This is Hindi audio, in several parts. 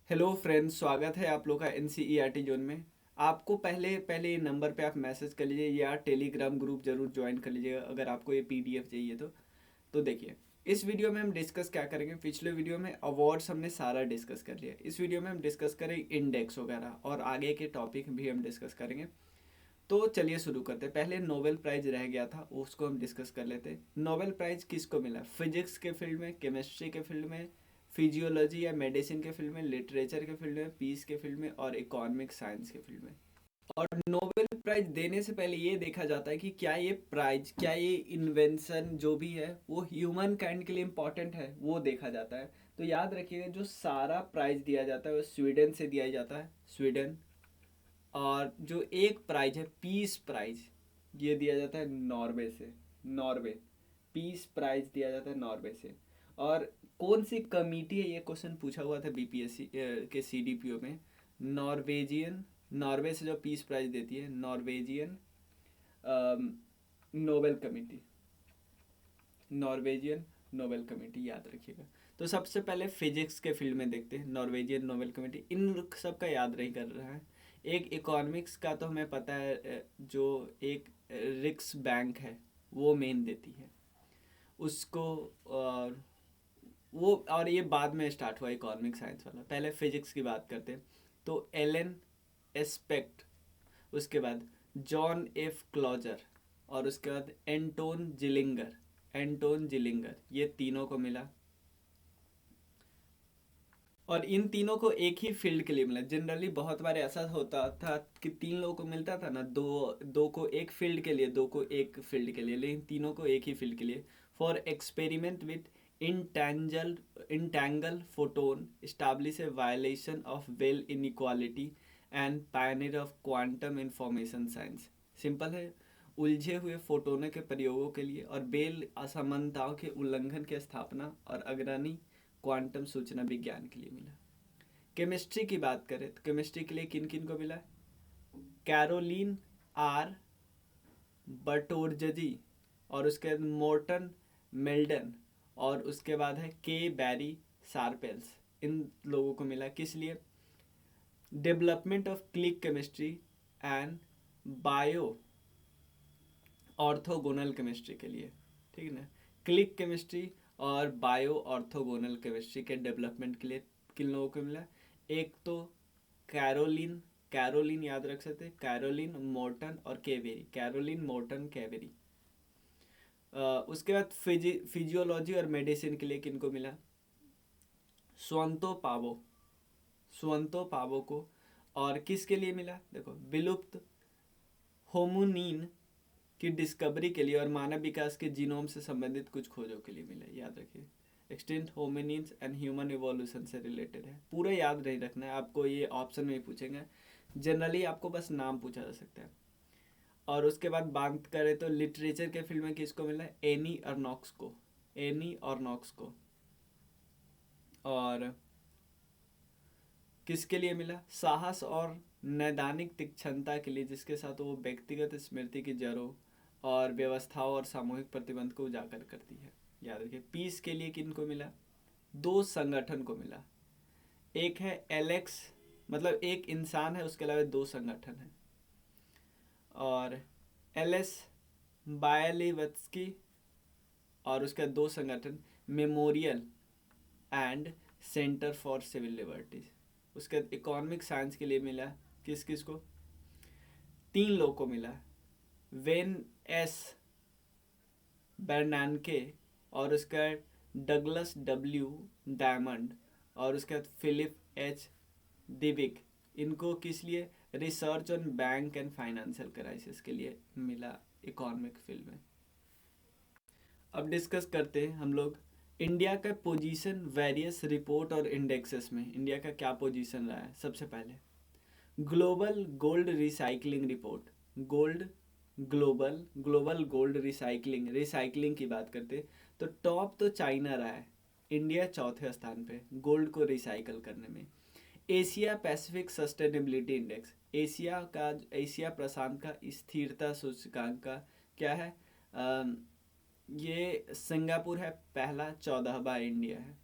हेलो फ्रेंड्स, स्वागत है आप लोग का एनसीईआरटी जोन में। आपको पहले पहले ये नंबर पे आप मैसेज कर लीजिए या टेलीग्राम ग्रुप जरूर ज्वाइन कर लीजिएगा अगर आपको ये पीडीएफ चाहिए तो देखिए, इस वीडियो में हम डिस्कस क्या करेंगे। पिछले वीडियो में अवार्ड्स हमने सारा डिस्कस कर लिया। इस वीडियो में हम डिस्कस करेंगे इंडेक्स वगैरह और आगे के टॉपिक भी हम डिस्कस करेंगे। तो चलिए शुरू करते हैं। पहले नोबेल प्राइज रह गया था, उसको हम डिस्कस कर लेते हैं। नोबेल प्राइज किसको मिला? फिजिक्स के फील्ड में, केमिस्ट्री के फील्ड में, फिजियोलॉजी या मेडिसिन के फील्ड में, लिटरेचर के फील्ड में, पीस के फील्ड में और इकोनॉमिक साइंस के फील्ड में। और नोबेल प्राइज देने से पहले ये देखा जाता है कि क्या ये इन्वेंशन जो भी है वो ह्यूमन काइंड के लिए इम्पोर्टेंट है, वो देखा जाता है। तो याद रखिएगा, जो सारा प्राइज दिया जाता है वो स्वीडन से दिया जाता है, स्वीडन। और जो एक प्राइज है पीस प्राइज, ये दिया जाता है नॉर्वे से, नॉर्वे। पीस प्राइज दिया जाता है नॉर्वे से। और कौन सी कमिटी है, ये क्वेश्चन पूछा हुआ था बीपीएससी के सीडीपीओ में। नॉर्वेजियन, नॉर्वे से जो पीस प्राइज देती है, Norwegian Nobel committee, Norwegian Nobel committee, याद रखिएगा। तो सबसे पहले फिजिक्स के फील्ड में देखते हैं नॉर्वेजियन नोबेल कमेटी। इन सब का याद नहीं कर रहा है। एक इकोनॉमिक्स का तो हमें पता है, जो एक रिक्स बैंक है वो मेन देती है उसको। और वो, और ये बाद में स्टार्ट हुआ इकोनॉमिक साइंस वाला। पहले फिजिक्स की बात करते हैं तो एलन एस्पेक्ट, उसके बाद जॉन एफ क्लॉजर और उसके बाद एंटोन जिलिंगर, एंटोन जिलिंगर, ये तीनों को मिला। और इन तीनों को एक ही फील्ड के लिए मिला। जनरली बहुत बार ऐसा होता था कि तीन लोगों को मिलता था ना, दो दो को एक फील्ड के लिए, दो को एक फील्ड के लिए, लेकिन तीनों को एक ही फील्ड के लिए। For experiment with entangle photon establish A violation of well inequality and Pioneer of quantum information science. Simple है, उलझे हुए फोटोनों के प्रयोगों के लिए और बेल असमानताओं के उल्लंघन की स्थापना और अग्रणी क्वांटम सूचना विज्ञान के लिए मिला। केमिस्ट्री की बात करें तो केमिस्ट्री के लिए किन किन को मिला? कैरोलिन आर बटोरजजी और उसके बाद मोर्टन मेल्डन और उसके बाद है के बैरी शार्पेल्स। इन लोगों को मिला किस लिए? Development of click chemistry and bio orthogonal chemistry के लिए, ठीक है ना। क्लिक केमिस्ट्री और बायो ऑर्थोगोनल केमिस्ट्री के डेवलपमेंट के लिए किन लोगों को मिला? एक तो कैरोलिन, कैरोलिन याद रख सकते हैं, कैरोलिन मोर्टन और केवेरी, कैरोलिन मोर्टन केवेरी। उसके बाद फिजियोलॉजी और मेडिसिन के लिए किनको मिला? स्वंतो पावो, स्वंतो पावो को। और किसके लिए मिला? देखो, विलुप्त होमुनीन की डिस्कवरी के लिए और मानव विकास के जीनोम से संबंधित कुछ खोजों के लिए मिला। याद रखिए, extent hominins and human evolution से रिलेटेड है। पूरा याद नहीं रखना है आपको, ये ऑप्शन में ही पूछेंगे। जनरली आपको बस नाम पूछा जा सकता है। और उसके बाद बात करें तो लिटरेचर के फील्ड में किसको मिला है? एनी अर्नॉक्स को, एनी अर्नॉक्स को। और किसके लिए मिला? साहस और नैदानिक तीक्ष्णता के लिए, जिसके साथ वो व्यक्तिगत स्मृति की जड़ों और व्यवस्थाओं और सामूहिक प्रतिबंध को उजागर करती है। याद रखिए, पीस के लिए किन को मिला? दो संगठन को मिला। एक है एलेक्स, मतलब एक इंसान है, उसके अलावा दो संगठन है। और एल एस बायलिवत्सकी और उसका दो संगठन, memorial and centre for civil liberties. उसके बाद इकोनॉमिक साइंस के लिए मिला किस किस को? तीन लोग को मिला, वेन एस बर्नानके और उसका डगलस डब्ल्यू डायमंड और उसके बाद फिलिप एच दिविक। इनको किस लिए? Research on bank and financial crisis के लिए मिला इकोनॉमिक फील्ड में। अब डिस्कस करते हैं हम लोग इंडिया का पोजीशन वेरियस रिपोर्ट और इंडेक्सेस में। इंडिया का क्या पोजीशन रहा है? सबसे पहले global gold recycling report, gold global, global gold recycling, recycling की बात करते तो टॉप तो चाइना रहा है, इंडिया चौथे स्थान पे गोल्ड को रिसाइकल करने में। Asia Pacific sustainability index, Asia का, एशिया प्रशांत का स्थिरता सूचकांक का क्या है? ये सिंगापुर है पहला, 14वां इंडिया है।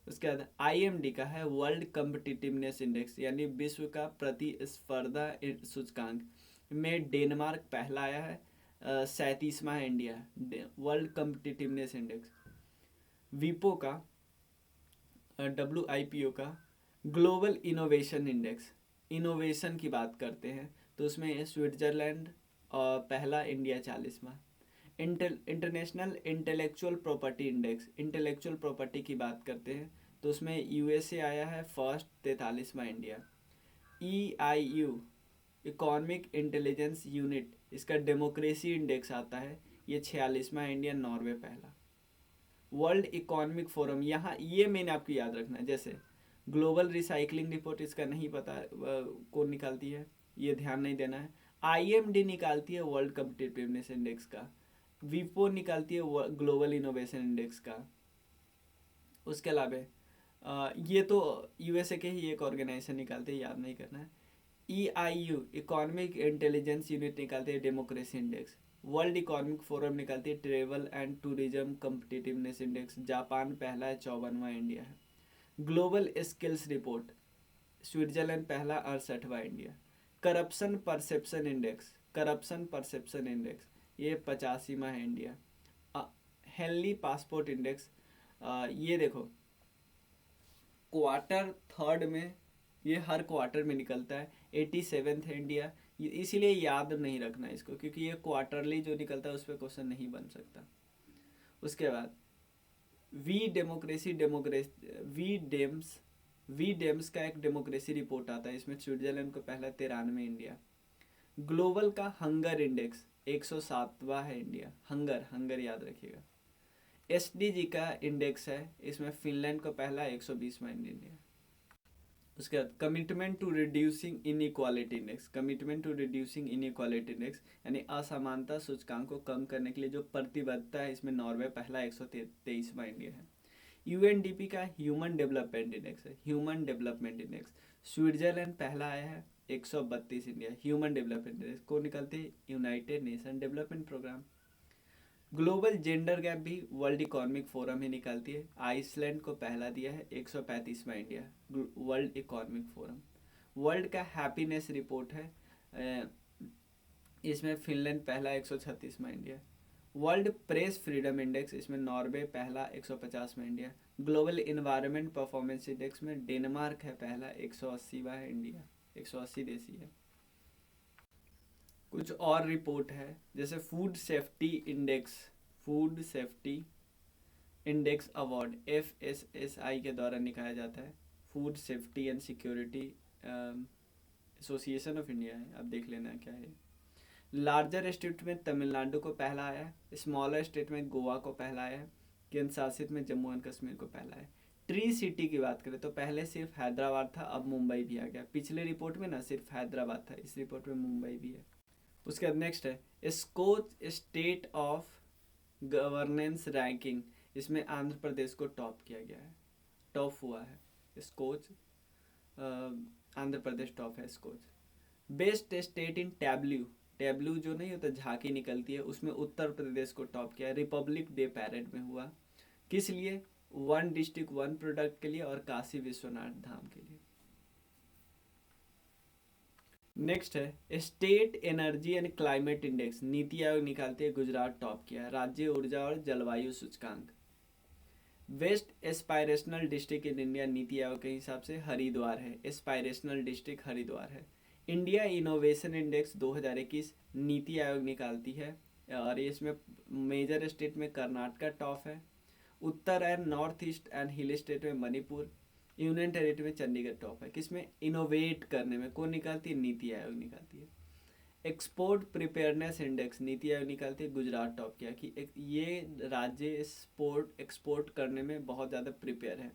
उसके बाद IMD का है वर्ल्ड कम्पिटिटिवनेस इंडेक्स, यानी विश्व का प्रतिस्पर्धा सूचकांक में डेनमार्क पहला आया है, 37वां है इंडिया। World competitiveness index. विपो का, WIPO का ग्लोबल इनोवेशन इंडेक्स, इनोवेशन की बात करते हैं तो उसमें स्विट्जरलैंड और पहला, इंडिया 40वां। International intellectual property index, intellectual property की बात करते हैं तो उसमें USA आया है फर्स्ट, 43वां India. EIU economic intelligence unit, इसका डेमोक्रेसी इंडेक्स आता है, ये 46वां इंडिया, नॉर्वे पहला। वर्ल्ड इकोनॉमिक फोरम, यहाँ ये मैंने आपको याद रखना है, जैसे ग्लोबल रिसाइकलिंग रिपोर्ट इसका नहीं पता कौन निकालती है, ये ध्यान नहीं देना है। IMD निकालती है वर्ल्ड कम्पिटिटिवनेस इंडेक्स का, विपो निकालती है ग्लोबल इनोवेशन इंडेक्स का। उसके अलावा ये तो USA के ही एक ऑर्गेनाइजेशन निकालते हैं, याद नहीं करना है। EIU इकोनॉमिक इंटेलिजेंस यूनिट निकालते हैं democracy index. World economic forum निकालती है travel and tourism competitiveness index, Japan पहला है, 54वां इंडिया है। ग्लोबल स्किल्स रिपोर्ट, स्विट्जरलैंड पहला, 68वां India. Corruption perception index, corruption perception index, ये 85वां है इंडिया। हेनली पासपोर्ट इंडेक्स, ये देखो क्वार्टर थर्ड में, ये हर क्वार्टर में निकलता है, 87th है इंडिया। इसीलिए याद नहीं रखना इसको, क्योंकि ये क्वार्टरली जो निकलता है उस पर क्वेश्चन नहीं बन सकता। उसके बाद वी डेम्स का एक डेमोक्रेसी रिपोर्ट आता है, इसमें स्विट्जरलैंड को पहला, 93 इंडिया। ग्लोबल का हंगर इंडेक्स 107वां है इंडिया, हंगर याद रखिएगा। SDG का इंडेक्स है, इसमें फिनलैंड को पहला, 120वां इंडिया। उसके बाद commitment to reducing inequality index, commitment to reducing inequality index यानी असमानता सूचकांक को कम करने के लिए जो प्रतिबद्धता है, इसमें नॉर्वे पहला, 123वां इंडिया है। UNDP का ह्यूमन डेवलपमेंट इंडेक्स है, ह्यूमन डेवलपमेंट इंडेक्स, स्विट्जरलैंड पहला आया है, 132 इंडिया। ह्यूमन डेवलपमेंट इंडेक्स को निकलते हैं united nation development programme. Global gender gap भी वर्ल्ड इकोनॉमिक फोरम ही निकालती है, आइसलैंड को पहला दिया है, 135वां India. World economic forum. World का हैप्पीनेस रिपोर्ट है, इसमें फिनलैंड पहला, 136वां India. World press freedom index, इसमें नॉर्वे पहला, 150वां India. Global environment performance index में डेनमार्क है पहला, 180वां है इंडिया, 180 देशी है। कुछ और रिपोर्ट है, जैसे food safety index award FSSI के द्वारा निकाला जाता है। Food safety and security association of India है, आप देख लेना क्या है। लार्जर स्टेट में तमिलनाडु को पहला आया है, स्मॉलर स्टेट में गोवा को पहला आया है, केंद्र शासित में जम्मू एंड कश्मीर को पहला है। ट्री सिटी की बात करें तो पहले सिर्फ हैदराबाद था, अब मुंबई भी आ गया। पिछले रिपोर्ट में ना सिर्फ हैदराबाद था, इस रिपोर्ट में मुंबई भी है। उसके बाद नेक्स्ट है Skoch state of governance ranking, इसमें आंध्र प्रदेश को टॉप किया गया है, टॉप हुआ है स्कोच, आंध्र प्रदेश टॉप है Skoch. Best state in tableau जो नहीं होता झांकी निकलती है, उसमें उत्तर प्रदेश को टॉप किया है, रिपब्लिक डे पैरेड में हुआ। किस लिए? वन डिस्ट्रिक्ट वन प्रोडक्ट के लिए और काशी विश्वनाथ धाम के लिए। नेक्स्ट है state energy and climate index, NITI Aayog निकालते हैं, गुजरात टॉप किया है, राज्य ऊर्जा और जलवायु सूचकांक। Best aspirational district in India, NITI Aayog के हिसाब से हरिद्वार है, एस्पायरेशनल डिस्ट्रिक्ट हरिद्वार है। India innovation index 2021 NITI Aayog निकालती है, और इसमें मेजर स्टेट में कर्नाटका टॉप है, उत्तर and north east and hill state में मणिपुर, यूनियन टेरिटरी में चंडीगढ़ टॉप है। किसमें? इनोवेट करने में। कौन निकालती है? नीति आयोग निकालती है। Export preparedness index NITI Aayog निकालती है, गुजरात टॉप किया कि ये राज्य एक्सपोर्ट करने में बहुत ज़्यादा प्रिपेयर है।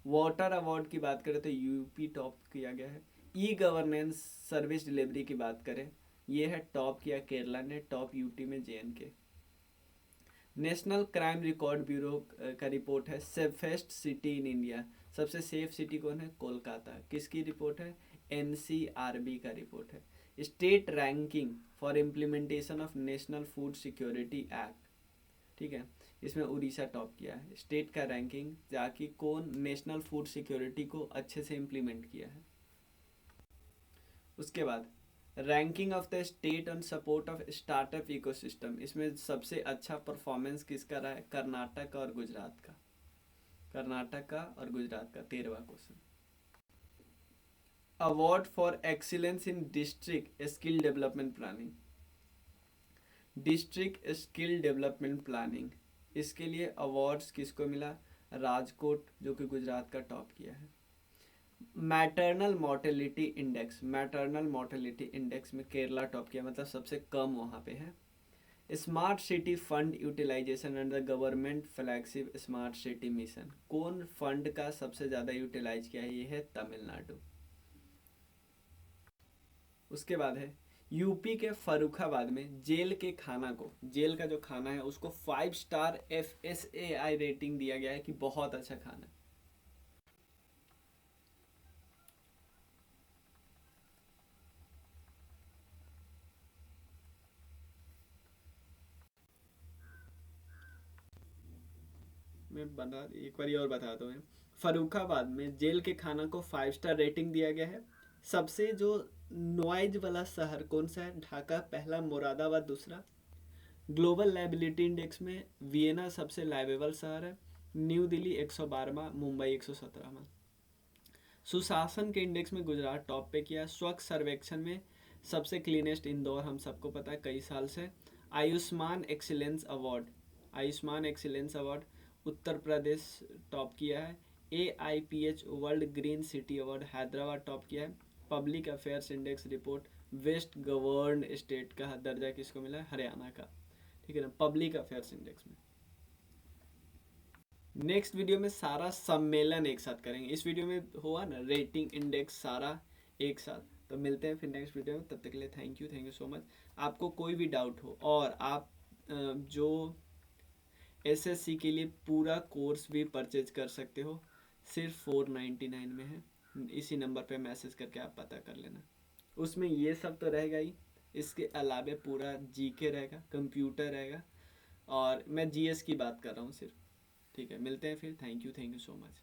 वाटर अवार्ड की बात करें तो यूपी टॉप किया गया है। ई गवर्नेंस सर्विस डिलीवरी की बात करें, ये है टॉप किया केरला ने, टॉप यूटी में JNK। National crime record bureau का रिपोर्ट है सेफेस्ट सिटी इन इंडिया, सबसे सेफ सिटी कौन है? कोलकाता। किसकी रिपोर्ट है? NCRB का रिपोर्ट है। State ranking for implementation of national food security act, ठीक है, इसमें उड़ीसा टॉप किया है। स्टेट का रैंकिंग जाकि कौन नेशनल फूड सिक्योरिटी को अच्छे से इम्प्लीमेंट किया है। उसके बाद ranking of the state on support of startup ecosystem, इसमें सबसे अच्छा परफॉर्मेंस किसका रहा है? कर्नाटक और गुजरात का। कर्नाटक का और गुजरात का। 13वां question, award for excellence in district skill development planning. District skill development planning, इसके लिए अवार्ड्स किसको मिला? राजकोट, जो कि गुजरात का टॉप किया है। Maternal mortality index, maternal mortality index में केरला टॉप किया, मतलब सबसे कम वहाँ पे है। Smart city fund utilisation under government flagship smart city mission, कौन फंड का सबसे ज़्यादा यूटिलाइज किया है? ये है तमिलनाडु। उसके बाद है यूपी के फर्रुखाबाद में जेल के खाना को, जेल का जो खाना है उसको 5 स्टार FSAI रेटिंग दिया गया है कि बहुत अच्छा खाना है। मैं बता एक बार और बताता हूँ। फर्रुखाबाद में जेल के खाना को 5 स्टार रेटिंग दिया गया है। सबसे जो नॉइज वाला शहर कौन सा है? ढाका पहला, मुरादाबाद दूसरा। ग्लोबल लाइबिलिटी इंडेक्स में वियना सबसे लाइवेबल शहर है। न्यू दिल्ली 112वां, मुंबई 117वां। सुशासन के इंडेक्स में गुजरात टॉप पे किया। स्वच्छ सर्वेक्षण में सबसे क्लीनेस्ट इंदौर, हम सबको पता है कई साल से। Ayushman excellence award, Ayushman excellence award Uttar Pradesh top किया है। AIPH world green city award Hyderabad top किया है। Public affairs index report best governed state का दर्जा किसको मिला है? हरियाणा का। ठीक है ना, पब्लिक अफेयर्स इंडेक्स में। नेक्स्ट वीडियो में सारा सम्मेलन एक साथ करेंगे। इस वीडियो में हुआ ना रेटिंग इंडेक्स सारा एक साथ। तो मिलते हैं फिर नेक्स्ट वीडियो में, तब तक के लिए थैंक यू सो मच। आपको कोई भी डाउट हो और आप जो SSC के लिए पूरा कोर्स भी परचेज कर सकते हो, सिर्फ 499 में है। इसी नंबर पे मैसेज करके आप पता कर लेना। उसमें ये सब तो रहेगा ही, इसके अलावा पूरा GK रहेगा, कंप्यूटर रहेगा, और मैं GS की बात कर रहा हूँ सिर्फ। ठीक है, मिलते हैं फिर। Thank you so much.